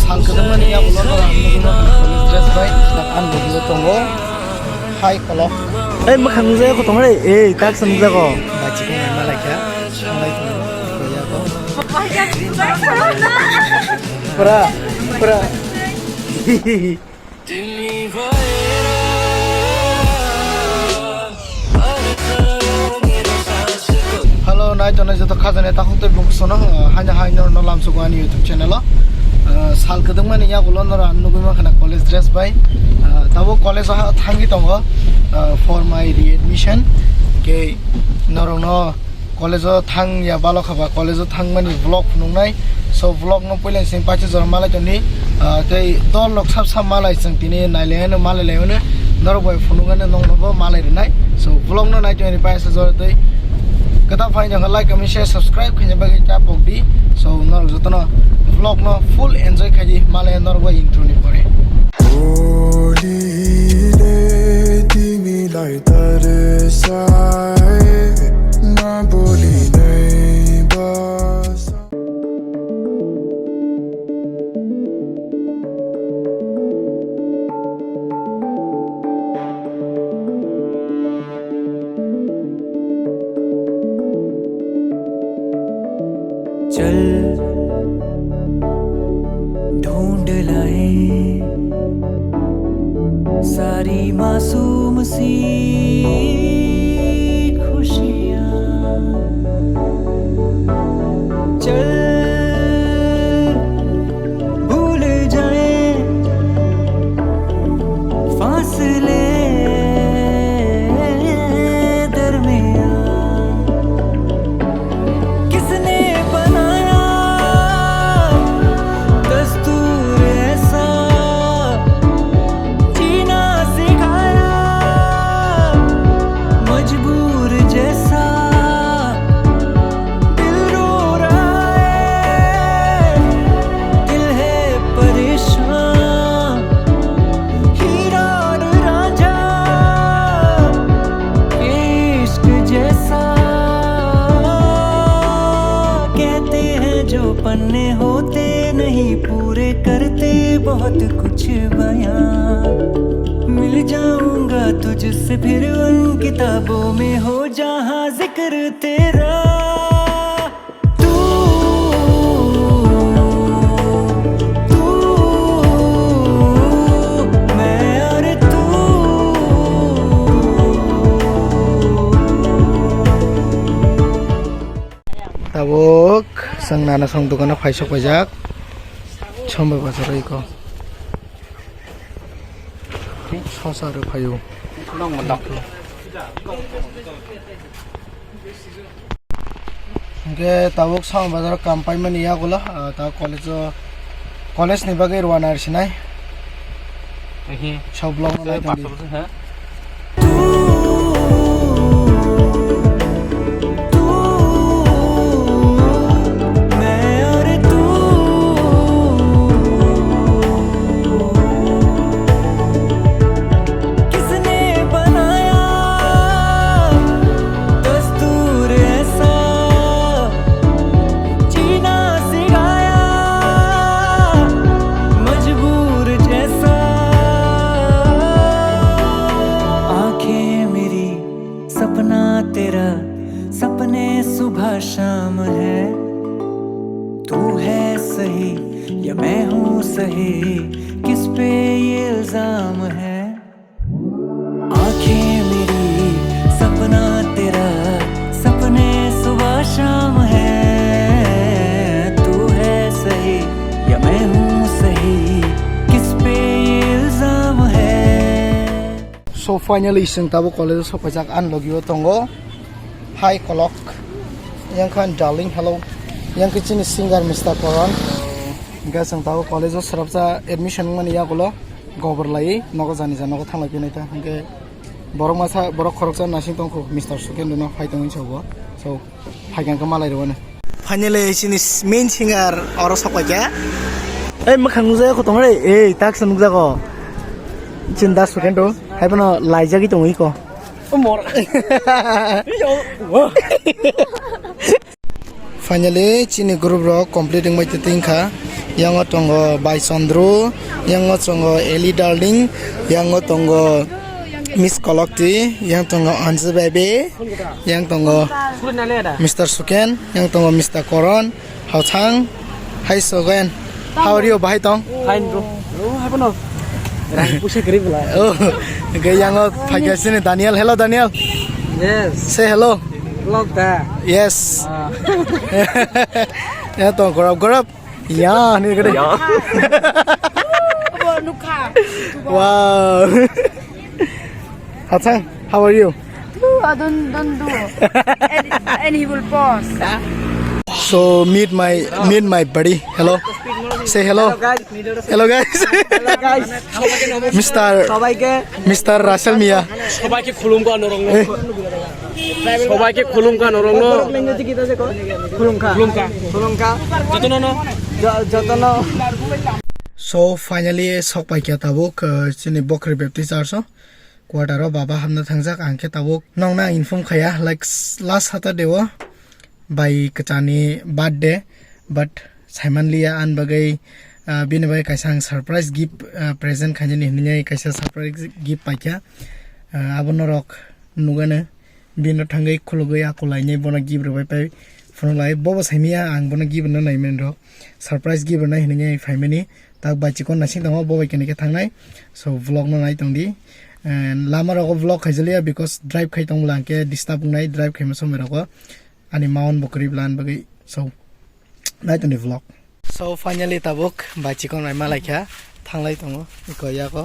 Sangebela Yagulo dress by an video tongo high color. Eh makan saya ko tong eh tak senja ko. Baca kan nama lagi ya. Mulai tongo. Pura. Halo, naik jodoh khazane takut terbungkus hanya nolam sukuani YouTube channel lo. Sal Kwdwkma Yagulo nora nuguma kana college dress by. Tabo college thangi tongo for my readmission. Ke norong college thang ya balok haba college thang mani vlog nungnai. So vlog no pula sing pacu jor malai joni. Ke dol lok sab malai sing tini naileh no malai lehone. Noro boy funungan nong nobo malai renai. So vlog no naik joni paisa jor tei. Kita find jangan like, comment, share, subscribe kerja bagi capok di. So nor joto no vlog no full enjoy kaji malai nor boy intro ni pore. चल ढूंढ लाए सारी मासूम सी खुशियाँ चल भूल जाए फासले पन्ने होते नहीं पूरे करते बहुत कुछ बयां मिल जाऊंगा तुझसे फिर उन किताबों में हो जहां जिक्र तेरा तू मैं और तू Tabuk sang nana sang dukana paisok pajak chombe bazar iko sosa re payu nong mandak ge tabuk sang bazar kampai mani Yagulo ta college ni bagai rwana arsinai sob blog nai tadi तेरा सपने सुबह शाम है तू है सही या मैं हूँ सही किस पे ये इल्जाम है आंखें मेरी सपना तेरा सपने सुबह शाम है तू है सही या मैं हूँ सही किस पे ये इल्जाम है So finally sing tabu college so pajak an logio tongo hi kolok yang kan darling hello yang kecil singer Mr. Poran ga sang tabu college so sarapsa admission mani Yagulo gober lai nogo jani jana ko thanglai pinai ta hangke borok masa borok khoroksa nasing tongko Mr. Suken no fight tongin chobo so haigan ka malai rone finally sini main singer oro sopaja Eh makan saya ko tong eh tak senja ko. Cinta Suken do hai pano laija ki tong iko. Umur. Finally, chini group rock completing my tingka. yang tongo Bai Sondro, yang tongo Eli Darling, yang tongo Miss Kolokti, yang tongo Anzu Baby, yang tongo Mr. Suken, yang tongo Mr. Koron, Hao Thang. Hi Sogen, how are you? Bye Tong. Fine bro. Oh, apa no? Pusing kerip lah. Oh, yang pakai sini Daniel. Hello Daniel. Yes. Say hello. Vlog dah. Yes. Ya tong gorap. Ya, ni gede. Rwkha. Wow. Hatsang, how are you? Don't do. And he will pause. So meet my buddy. Hello. Say hello. Hello guys. Hello guys. Mr. Russell Mia. সবাইকে খুলুম কা নরংনো সবাইকে খুলুম কা নরংনো খুলুমকা যতনো So finally sokpai kya tabuk chini bokri baptist arso Kwchar baba hamna thangjak angke tabuk nongna inform khaya like last Saturday wa by Kwcharni birthday but Simon Lia an bagai bini bai kaisang surprise gift present khanjani hinai kaisa surprise gift paikya abono rok nugane bino thangai khulugai akulainai bona gift bai pai phone lai bobo saimia ang bona gift na naimen ro surprise gift na hinai faimani tak bachikon nasing tamo bobo kene ke thangnai so vlog na nai tongdi and lama ro vlog khaijalia because drive khai tong langke disturb nai drive khai maso mero ko ani maun bokri plan bagai so nai tongdi vlog so finally tabuk bachikon nai malaikha thanglai tongo ikoya ko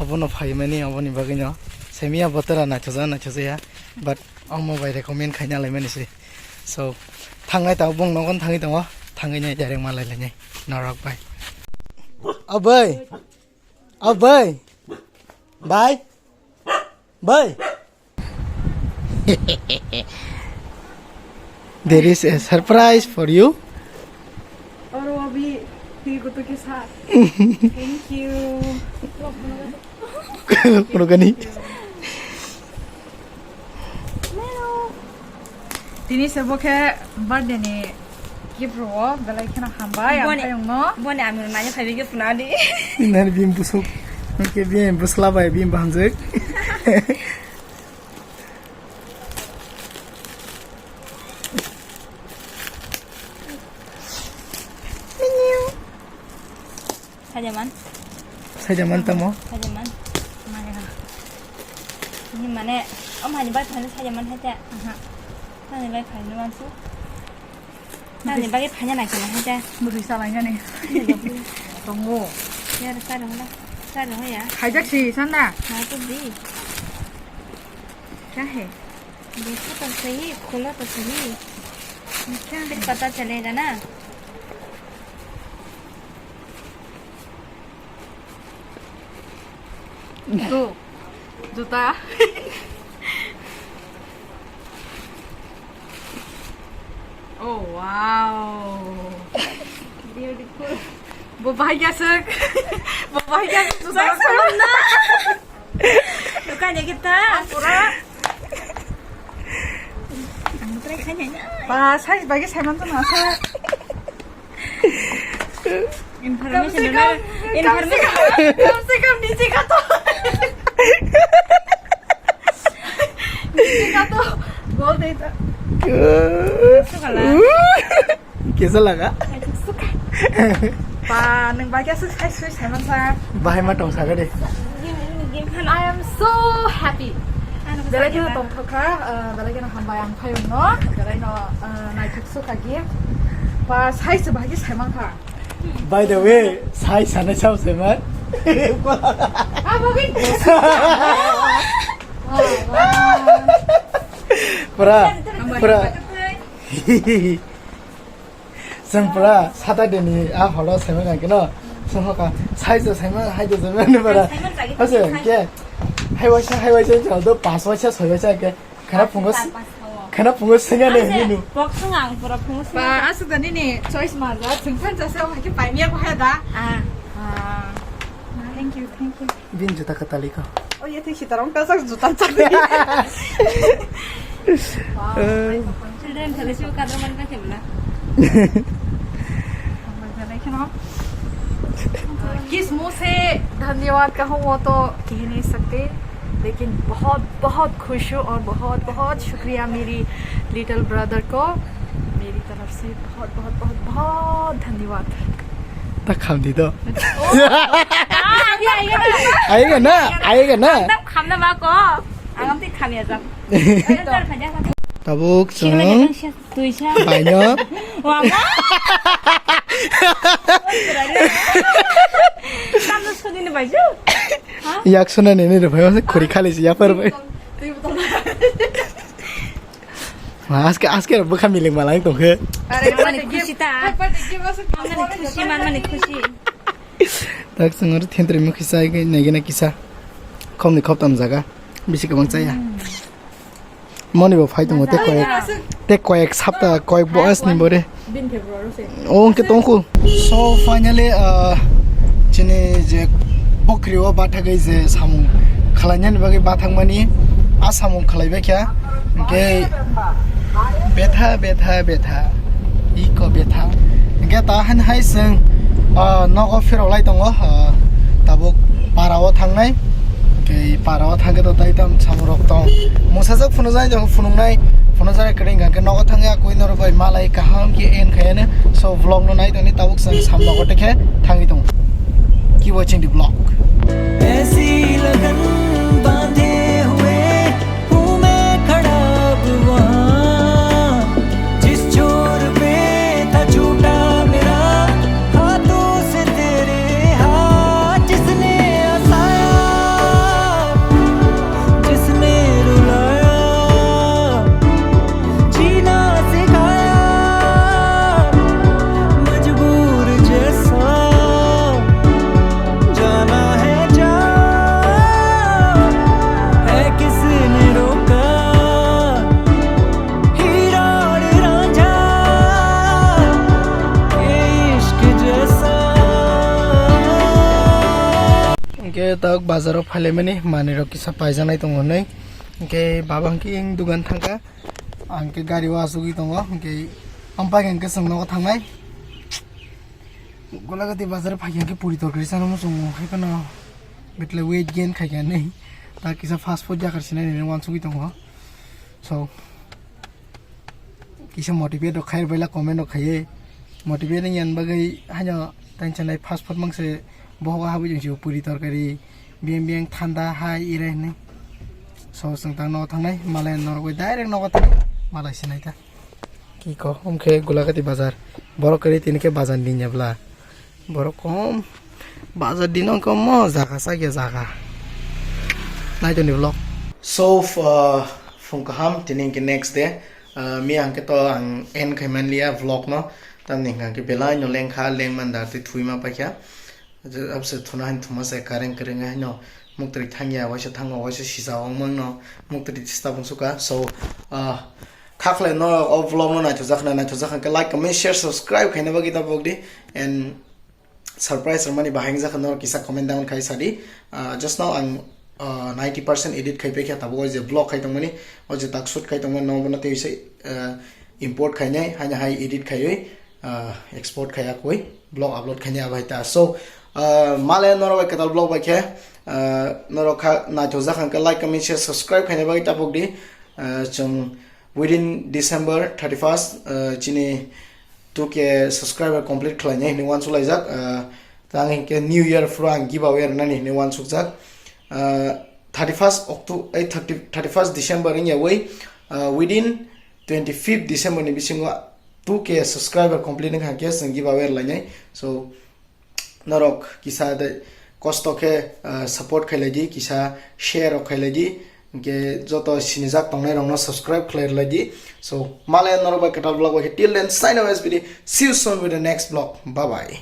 abono phaimani aboni bagai no semia botara na choja ya but amo bai recommend khaina laimani se so thangai ta bong nongon thangi tongo thangai nai direct malai lai narak bai abai bye bye there is a surprise for you और वो भी तिलकुटु के साथ thank you Rwkha Tini seboke birthday ni gift ro belai khana hambai ampai no Bone ami nanya phaibi ke punadi. nar bim busuk ke bim busla bai bim bhamjek sajaman tamo Sajaman. Mana kan? Ini mana? Om hanya baik hanya sajaman saja. Hanya baik hanya mansu. Hanya baik hanya nak kena saja. mudu salainya ni tunggu Ya rasa dong ya. hajak si sana Nah tu di. क्या है देखो तो सही खोलो तो सही. फिर पता चलेगा ना. तो जूता oh wow Beautiful. berbahagia sek berbahagia Susah sana. Bukannya kita. Pura. Kamu terakhir hanya. pas saya bagi saya mantu masa Information dulu. Information. कम से कम नीचे का तो नीचे का तो बोल देता Suka lah. कैसा लगा pa neng bahagia sek saya mantu bahai ma tong saga de I am so happy belai kita tong thoka belai kita hamba yang payung no belai no naik suka gift pas saya sebahagia saya mantu by the way sai sana chau semat ah mungkin pura जों पुरा सातादेनि आ hello सेमा गांकेन जोंहा size सेमा हाइदो जों ने परा हसे के हाइवाइसा जोंदो 5 वाइसा 6 वाइसा के खाना फुंगो सेगा ने हिनु Box ngang pura fungsi. pa asu tadi nih choice malah sengkan jasa pakai paimia kok ada thank you bin juta katali ko oh iya tuh kita orang kasak jutaan tadi Children kalau suka kadang mereka kebela. Bagaimana किस मुंह से धन्यवाद कहूँ वो तो कह नहीं सकते, लेकिन बहुत बहुत खुश हूँ और बहुत बहुत शुक्रिया मेरी लिटिल ब्रदर को मेरी तरफ से बहुत बहुत बहुत बहुत धन्यवाद। तक खाम दी तो आएगा ना आएगा ना तब खामना बाको आगम ती खामिया जा tabuk Sino sung siya tuisha banyak Wama Tamo sugin ni baju yak suna nene re bhayo se khori khali si ya par bhai aske bukha miling malai tong khe Are mani khushi ta mani khushi mani khushi tak sungor thentri mu khisa ge negena kisa khomni khoptam jaga bisi kabang chaya moni bo phai tong te koek sapta koek boas ni bore on ke tong khu so finally chine je bokri o batha gai je samu khalanyan bagi bathang mani a samu khalai ba kya ke betha iko betha ke ta han hai sing nogo fero lai tong tabuk parao thangnai ke parao thangke to tai tam samurok tong musajak funujai jong funungnai funujai kring ke nogo thangya koi nor bai malai kaham ki en khayane so vlog no nai toni tabuk sang samno gote khe thangi tong keep watching the vlog ऐसी लगन बांधे हुए हूँ मैं खड़ा अब वहाँ जिस छोर पे था छूटा मेरा हाथों से तेरे हाथ जिसने हंसाया जिसने रुलाया जीना सिखाया मजबूर जैसा जाना है जा है किसने रोका हीरा और रांझा ये इश्क जैसा ke tak bazaro phale mani maniro kisa paijanai tongo nei ke babang ki ing dugan thangka angke gari wa sugi tongo ke ampa ke sangno thangnai golagati bazar phagyan ke puri torkari sanamo songo khekana betle weight gain khagyan nei ta kisa fast food jakar sinai ne wan sugi tongo so kisa motivate ro khair bela comment ro khaye motivate yan bagai hanya tension lai fast food mangse bohoga habu jeng puri torkari biang thanda hai irai nei so sangtang no thangnai malai norgoi direct no thang malai sinai ta ki ko omkhe golagati bazar borok kari tinke bazar din jabla borok kom bazar dinon kom mo jaga sage jaga nai to ni vlog so fungkaham tining ke next day mi angke to ang en khaiman lia vlog no tam ning ke bela no lengkha lengman dar ti thui ma pakya अब से थोड़ा हम थोड़ा से कारण करेंगे है ना मुक्तरी थंगिया वैसे थंगा वैसे शीशा वांग ना मुक्तरी चिस्ता बंसुका so खाखले no of vlog no na to zakhan ke like comment share subscribe खाने बाकी तब बोगदी and surprise Ramani बाहेंग zakhan no किसा comment down खाई सारी just now I'm 90% edit खाई पे क्या तब वो जे vlog खाई तंगमनी और जे तक shoot खाई तंगमन no बनाते इसे import खाई नहीं हां हाई edit खाई export खाया कोई vlog upload खाने आवाई था so माले नरो कतल ब्लॉग बाके नरो खा ना जो जखन के लाइक कमेंट शेयर सब्सक्राइब खाने बाकी टापक दी चंग within December 31st चिने तो के सब्सक्राइबर कंप्लीट खलाने ने वन सुलाई जाक तांग के न्यू ईयर फ्रांग गिव अवे ननी ने वन सुक जाक 31st October 31st December in way within 25th December ni bisingo 2k subscriber complete ne khake sang give away laine so narok kisa de kosto ke support khailaji kisa share khailaji ke joto sinijak tongnai rong no subscribe khailaji so male narok ba katal vlog wa till then sign off SBD see you soon with the next vlog bye bye